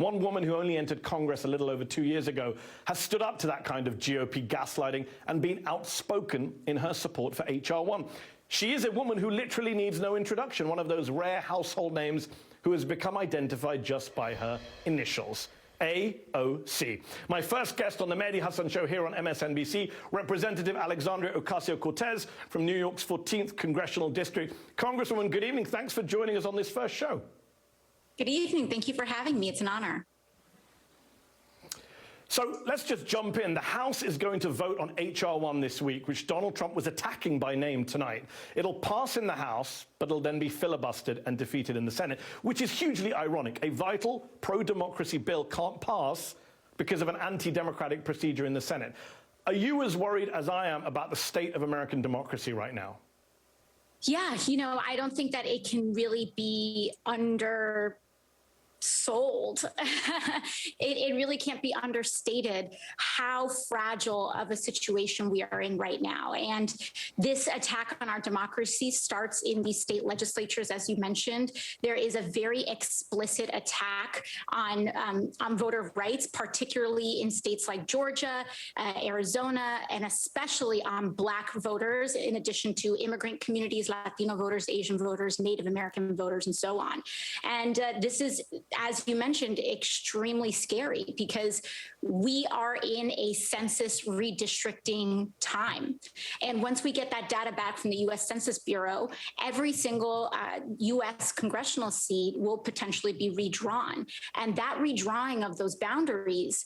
One woman who only entered Congress a little over 2 years ago has stood up to that kind of GOP gaslighting and been outspoken in her support for H.R. 1. She is a woman who literally needs no introduction, one of those rare household names who has become identified just by her initials. AOC. My first guest on the Mehdi Hasan show here on MSNBC, Representative Alexandria Ocasio-Cortez from New York's 14th Congressional District. Congresswoman, good evening. Thanks for joining us on this first show. Good evening. Thank you for having me. It's an honor. So let's just jump in. The House is going to vote on H.R. 1 this week, which Donald Trump was attacking by name tonight. It'll pass in the House, but it'll then be filibustered and defeated in the Senate, which is hugely ironic. A vital pro-democracy bill can't pass because of an anti-democratic procedure in the Senate. Are you as worried as I am about the state of American democracy right now? Yeah, I don't think that it can really be undersold. It really can't be understated how fragile of a situation we are in right now. And this attack on our democracy starts in these state legislatures, as you mentioned. There is a very explicit attack on voter rights, particularly in states like Georgia, Arizona, and especially on Black voters, in addition to immigrant communities, Latino voters, Asian voters, Native American voters, and so on. And this is, as you mentioned, extremely scary because we are in a census redistricting time. And once we get that data back from the U.S. Census Bureau, every single U.S. congressional seat will potentially be redrawn. And that redrawing of those boundaries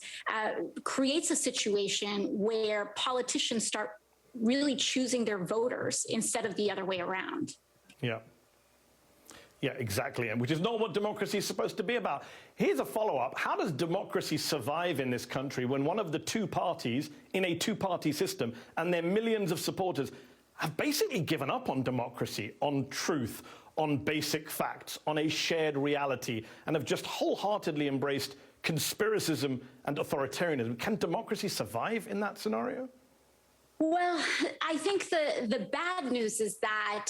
creates a situation where politicians start really choosing their voters instead of the other way around. Yeah. Yeah, exactly, and which is not what democracy is supposed to be about. Here's a follow-up. How does democracy survive in this country when one of the two parties in a two-party system and their millions of supporters have basically given up on democracy, on truth, on basic facts, on a shared reality, and have just wholeheartedly embraced conspiracism and authoritarianism? Can democracy survive in that scenario? Well, I think the bad news is that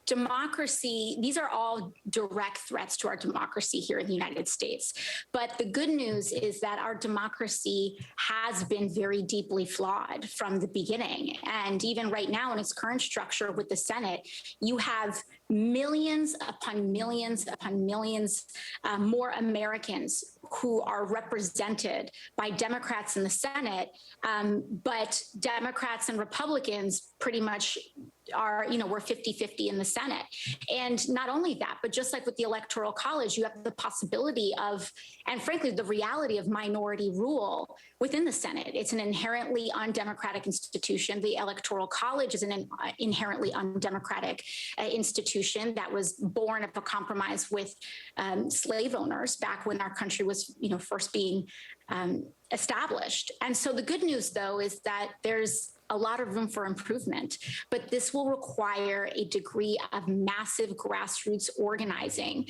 democracy, these are all direct threats to our democracy here in the United States. But the good news is that our democracy has been very deeply flawed from the beginning. And even right now in its current structure with the Senate, you have millions upon millions upon millions more Americans who are represented by Democrats in the Senate, but Democrats and Republicans pretty much are, we're 50-50 in the Senate. And not only that, but just like with the Electoral College, you have the possibility of, and frankly, the reality of minority rule within the Senate. It's an inherently undemocratic institution. The Electoral College is an inherently undemocratic institution that was born of a compromise with slave owners back when our country was, first being established. And so the good news, though, is that there's a lot of room for improvement, but this will require a degree of massive grassroots organizing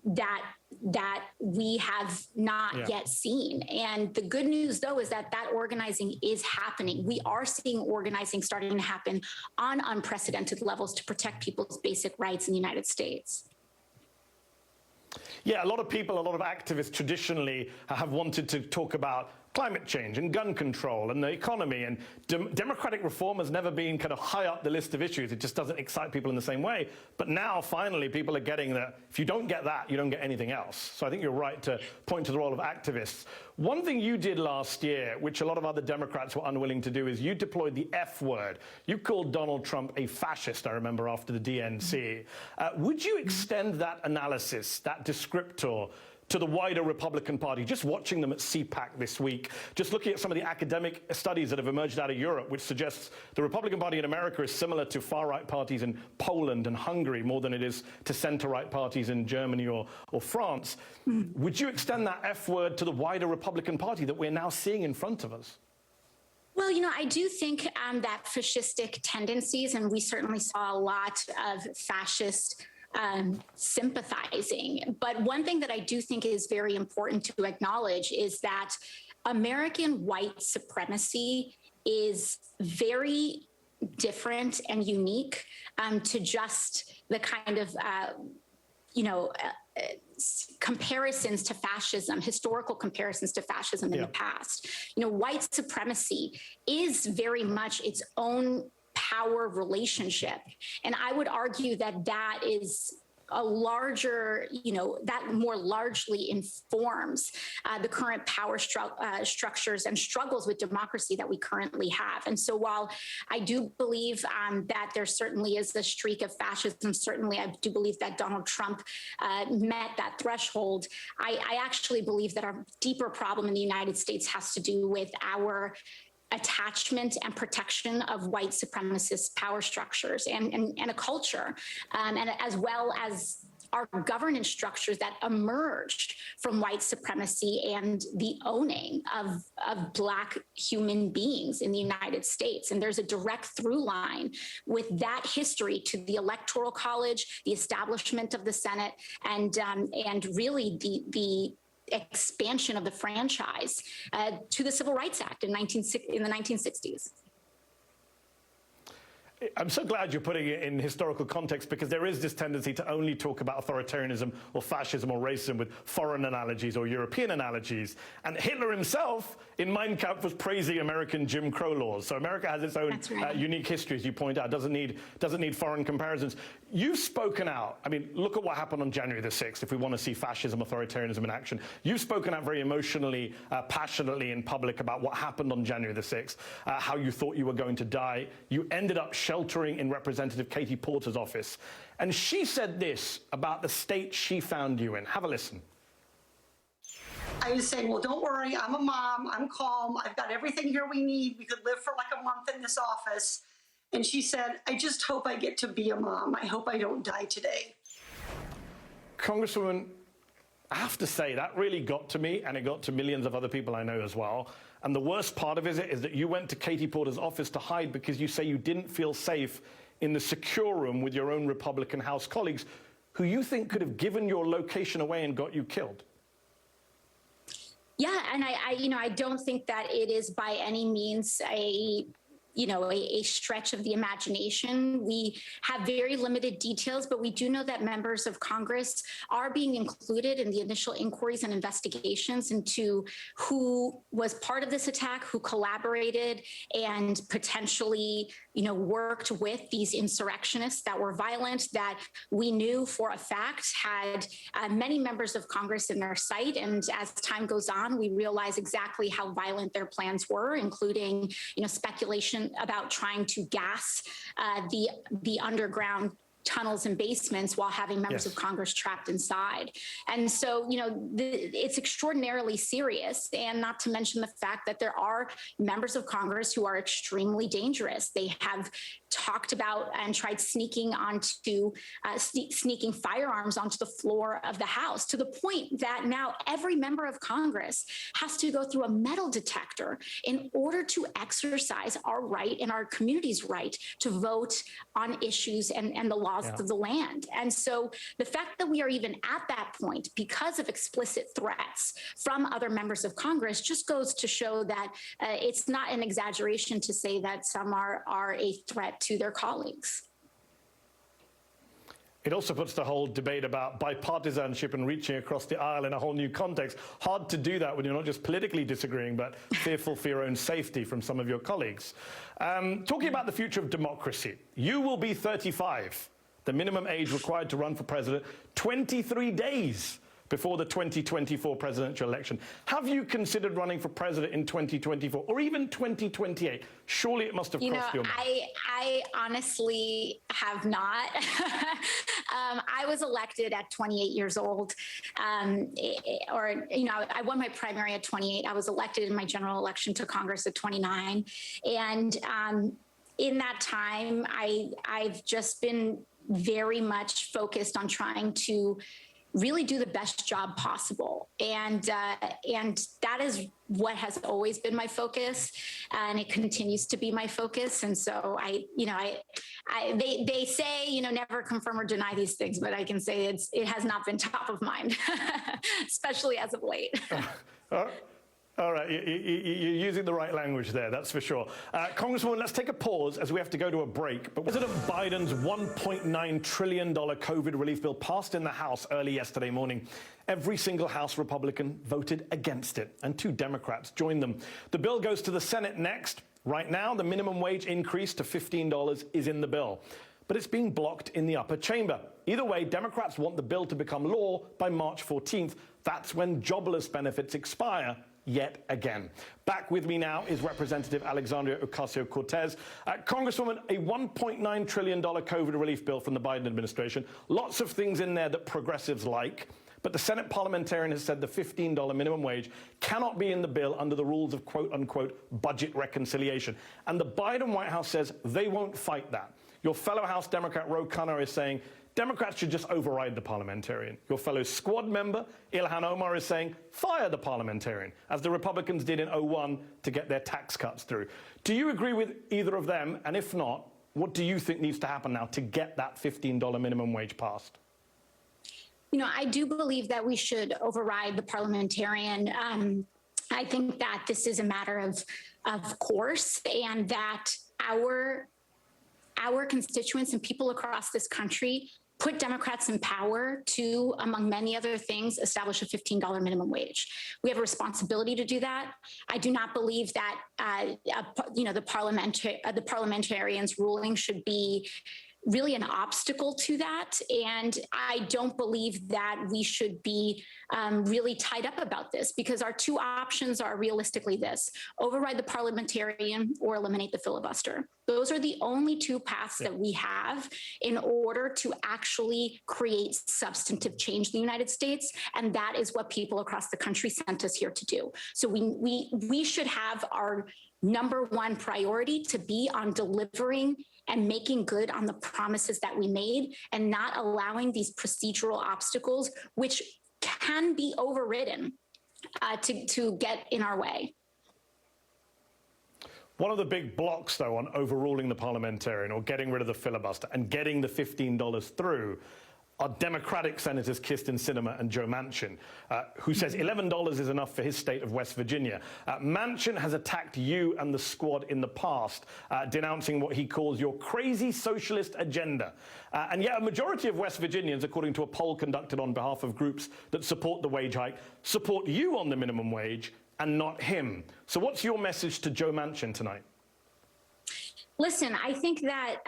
that we have not yet seen. And the good news, though, is that that organizing is happening. We are seeing organizing starting to happen on unprecedented levels to protect people's basic rights in the United States. Yeah, a lot of people, a lot of activists traditionally have wanted to talk about climate change and gun control and the economy, and democratic reform has never been kind of high up the list of issues. It just doesn't excite people in the same way. But now, finally, people are getting that if you don't get that, you don't get anything else. So I think you're right to point to the role of activists. One thing you did last year, which a lot of other Democrats were unwilling to do, is you deployed the F word. You called Donald Trump a fascist, I remember, after the DNC. Would you extend that analysis, that descriptor, to the wider Republican Party? Just watching them at CPAC this week, just looking at some of the academic studies that have emerged out of Europe, which suggests the Republican Party in America is similar to far-right parties in Poland and Hungary more than it is to center-right parties in Germany or France. Would you extend that F word to the wider Republican Party that we're now seeing in front of us? Well, I do think that fascistic tendencies, and we certainly saw a lot of fascist sympathizing. But one thing that I do think is very important to acknowledge is that American white supremacy is very different and unique to just the kind of comparisons to fascism, historical comparisons to fascism in the past. White supremacy is very much its own power relationship. And I would argue that that is a larger, that more largely informs the current power structures and struggles with democracy that we currently have. And so while I do believe that there certainly is a streak of fascism, certainly I do believe that Donald Trump met that threshold, I actually believe that our deeper problem in the United States has to do with our attachment and protection of white supremacist power structures and a culture, and as well as our governance structures that emerged from white supremacy and the owning of Black human beings in the United States. And there's a direct through line with that history to the Electoral College, the establishment of the Senate, and really the expansion of the franchise to the Civil Rights Act in the 1960s. I'm so glad you're putting it in historical context, because there is this tendency to only talk about authoritarianism or fascism or racism with foreign analogies or European analogies. And Hitler himself in Mein Kampf was praising American Jim Crow laws. So America has its own unique history, as you point out, doesn't need foreign comparisons. You've spoken out. I mean, look at what happened on January the 6th, if we want to see fascism, authoritarianism in action. You've spoken out very emotionally, passionately in public about what happened on January the 6th, how you thought you were going to die. You ended up sheltering in Representative Katie Porter's office. And she said this about the state she found you in. Have a listen. I was saying, well, don't worry. I'm a mom. I'm calm. I've got everything here we need. We could live for like a month in this office. And she said, I just hope I get to be a mom. I hope I don't die today. Congresswoman, I have to say, that really got to me, and it got to millions of other people I know as well. And the worst part of it is that you went to Katie Porter's office to hide because you say you didn't feel safe in the secure room with your own Republican House colleagues who you think could have given your location away and got you killed. Yeah, and I don't think that it is by any means a stretch of the imagination. We have very limited details, but we do know that members of Congress are being included in the initial inquiries and investigations into who was part of this attack, who collaborated and potentially, worked with these insurrectionists that were violent, that we knew for a fact had many members of Congress in their sight. And as time goes on, we realize exactly how violent their plans were, including, speculation about trying to gas the underground tunnels and basements while having members of Congress trapped inside. And so, it's extraordinarily serious, and not to mention the fact that there are members of Congress who are extremely dangerous. They have talked about and tried sneaking firearms onto the floor of the House, to the point that now every member of Congress has to go through a metal detector in order to exercise our right and our community's right to vote on issues and the laws of the land. And so the fact that we are even at that point because of explicit threats from other members of Congress just goes to show that it's not an exaggeration to say that some are a threat to their colleagues. It also puts the whole debate about bipartisanship and reaching across the aisle in a whole new context. Hard to do that when you're not just politically disagreeing, but fearful for your own safety from some of your colleagues. Talking about the future of democracy, you will be 35, the minimum age required to run for president, 23 days before the 2024 presidential election. Have you considered running for president in 2024 or even 2028? Surely it must have crossed your mind. I honestly have not. I was elected at 28 years old, I won my primary at 28. I was elected in my general election to Congress at 29. And in that time, I've just been very much focused on trying to really do the best job possible. And that is what has always been my focus, and it continues to be my focus. And so they say, never confirm or deny these things, but I can say it has not been top of mind, especially as of late. All right, you're using the right language there, that's for sure. Congresswoman, let's take a pause as we have to go to a break. But President Biden's $1.9 trillion COVID relief bill passed in the House early yesterday morning. Every single House Republican voted against it, and 2 Democrats joined them. The bill goes to the Senate next. Right now, the minimum wage increase to $15 is in the bill, but it's being blocked in the upper chamber. Either way, Democrats want the bill to become law by March 14th. That's when jobless benefits expire yet again. Back with me now is Representative Alexandria Ocasio-Cortez. Congresswoman, a $1.9 trillion COVID relief bill from the Biden administration. Lots of things in there that progressives like. But the Senate parliamentarian has said the $15 minimum wage cannot be in the bill under the rules of quote-unquote budget reconciliation. And the Biden White House says they won't fight that. Your fellow House Democrat Ro Khanna is saying Democrats should just override the parliamentarian. Your fellow squad member, Ilhan Omar, is saying fire the parliamentarian, as the Republicans did in 2001 to get their tax cuts through. Do you agree with either of them? And if not, what do you think needs to happen now to get that $15 minimum wage passed? You know, I do believe that we should override the parliamentarian. I think that this is a matter of course, and that our constituents and people across this country put Democrats in power to, among many other things, establish a $15 minimum wage. We have a responsibility to do that. I do not believe that the parliamentarians' ruling should be really an obstacle to that. And I don't believe that we should be really tied up about this, because our 2 options are realistically this: override the parliamentarian or eliminate the filibuster. Those are the only 2 paths that we have in order to actually create substantive change in the United States. And that is what people across the country sent us here to do. So we should have our number 1 priority to be on delivering and making good on the promises that we made, and not allowing these procedural obstacles, which can be overridden, to get in our way. One of the big blocks, though, on overruling the parliamentarian or getting rid of the filibuster and getting the $15 through are Democratic Senators Kyrsten Sinema and Joe Manchin, who says $11 is enough for his state of West Virginia. Manchin has attacked you and the squad in the past, denouncing what he calls your crazy socialist agenda. And yet a majority of West Virginians, according to a poll conducted on behalf of groups that support the wage hike, support you on the minimum wage and not him. So what's your message to Joe Manchin tonight? Listen, I think that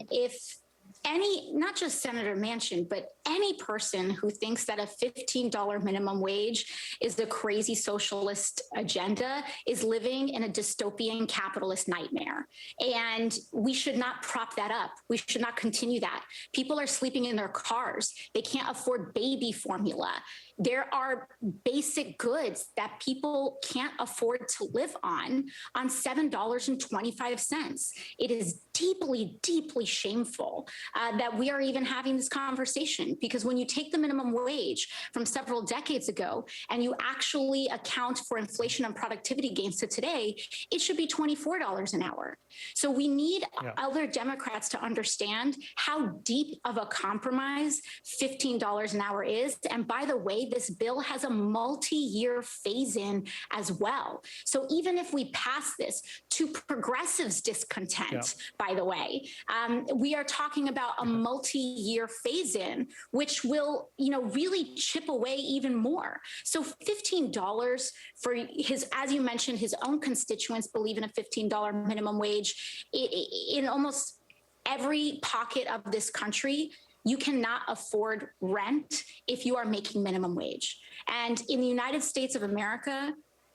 if not just Senator Manchin, but any person who thinks that a $15 minimum wage is the crazy socialist agenda is living in a dystopian capitalist nightmare. And we should not prop that up. We should not continue that. People are sleeping in their cars. They can't afford baby formula. There are basic goods that people can't afford to live on $7.25. It is deeply, deeply shameful that we are even having this conversation, because when you take the minimum wage from several decades ago and you actually account for inflation and productivity gains to today, it should be $24 an hour. So we need other Democrats to understand how deep of a compromise $15 an hour is. And by the way, this bill has a multi-year phase-in as well. So even if we pass this, to progressives' discontent, by the way, we are talking about a multi-year phase-in, which will, really chip away even more. So $15 for his, as you mentioned, his own constituents believe in a $15 minimum wage. In almost every pocket of this country, you cannot afford rent if you are making minimum wage. And in the United States of America,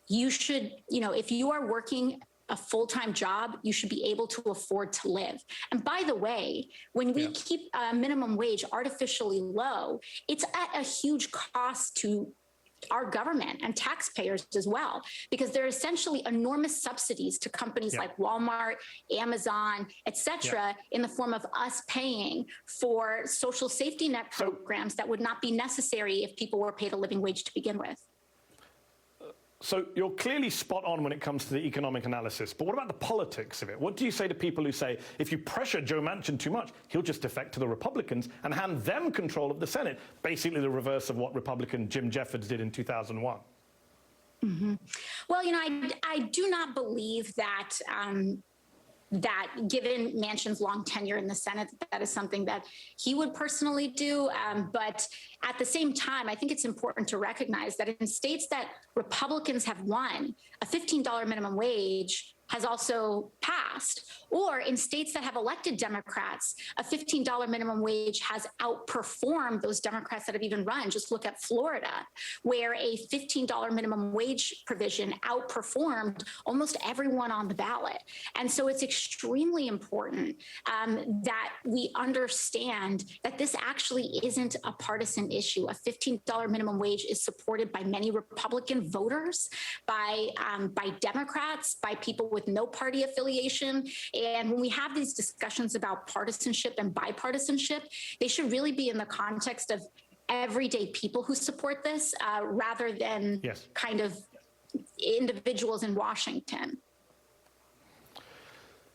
you should, if you are working a full-time job, you should be able to afford to live. And by the way, when we keep minimum wage artificially low, it's at a huge cost to our government and taxpayers as well, because there are essentially enormous subsidies to companies like Walmart, Amazon, et cetera, in the form of us paying for social safety net programs that would not be necessary if people were paid a living wage to begin with. So you're clearly spot on when it comes to the economic analysis, but what about the politics of it? What do you say to people who say, if you pressure Joe Manchin too much, he'll just defect to the Republicans and hand them control of the Senate, basically the reverse of what Republican Jim Jeffords did in 2001? Well, I do not believe that that given Manchin's long tenure in the Senate, that is something that he would personally do. But at the same time, I think it's important to recognize that in states that Republicans have won, a $15 minimum wage has also passed. Or in states that have elected Democrats, a $15 minimum wage has outperformed those Democrats that have even run. Just look at Florida, where a $15 minimum wage provision outperformed almost everyone on the ballot. And so it's extremely important that we understand that this actually isn't a partisan issue. A $15 minimum wage is supported by many Republican voters, by Democrats, by people with no party affiliation. And when we have these discussions about partisanship and bipartisanship, they should really be in the context of everyday people who support this rather than kind of individuals in Washington.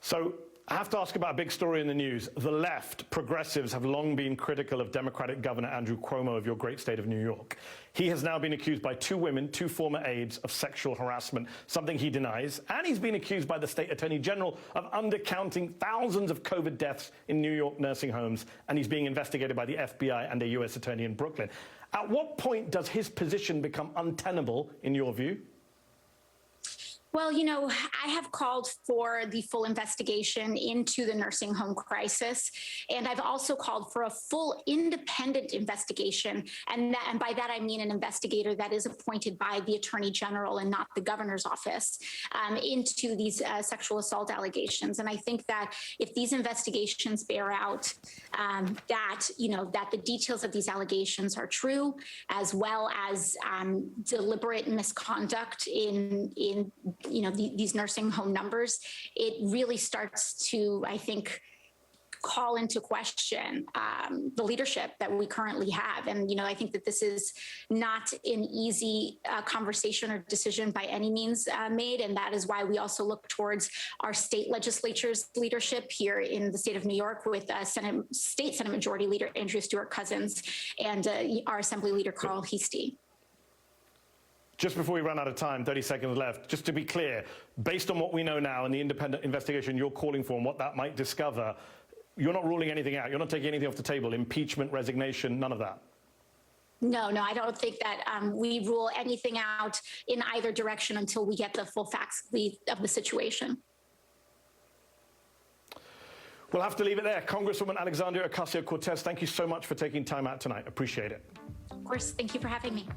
So I have to ask about a big story in the news. The left, progressives, have long been critical of Democratic Governor Andrew Cuomo of your great state of New York. He has now been accused by two women, two former aides, of sexual harassment, something he denies. And he's been accused by the state attorney general of undercounting thousands of COVID deaths in New York nursing homes. And he's being investigated by the FBI and a U.S. attorney in Brooklyn. At what point does his position become untenable, in your view? Well, I have called for the full investigation into the nursing home crisis, and I've also called for a full independent investigation, and by that I mean an investigator that is appointed by the Attorney General and not the governor's office into these sexual assault allegations. And I think that if these investigations bear out that the details of these allegations are true, as well as deliberate misconduct in these nursing home numbers, it really starts to, I think, call into question the leadership that we currently have. And, I think that this is not an easy conversation or decision by any means made. And that is why we also look towards our state legislature's leadership here in the state of New York with State Senate Majority Leader Andrew Stewart-Cousins and our Assembly Leader Carl Heastie. Just before we run out of time, 30 seconds left, just to be clear, based on what we know now and the independent investigation you're calling for and what that might discover, you're not ruling anything out. You're not taking anything off the table, impeachment, resignation, none of that. No, I don't think that we rule anything out in either direction until we get the full facts of the situation. We'll have to leave it there. Congresswoman Alexandria Ocasio-Cortez, thank you so much for taking time out tonight. Appreciate it. Of course. Thank you for having me.